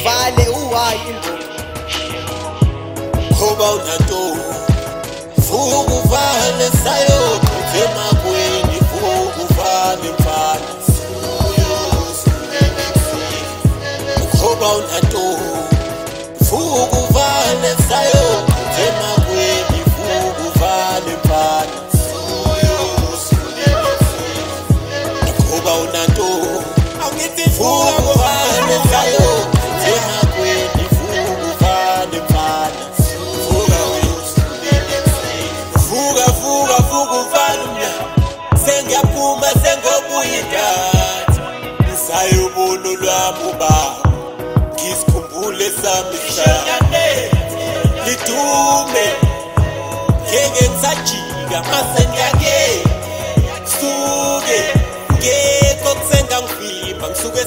uvale uwayi ngoba unanto vuka uvale sayo emakweni vuka uvale mfana ngoba unanto vuka uvale sayo emakweni vuka uvale mfana ngoba unanto angithi vuka uvale sayo emakweni vuka uvale mfana vuka uvale mna sengiyaphuma sengobuya idatha ngisayobona lwami ubaba ngisikhumbule sami isana lidume ngeke ngisajika mase ngiyake suke ngekho kusenga ngivimba ngisuke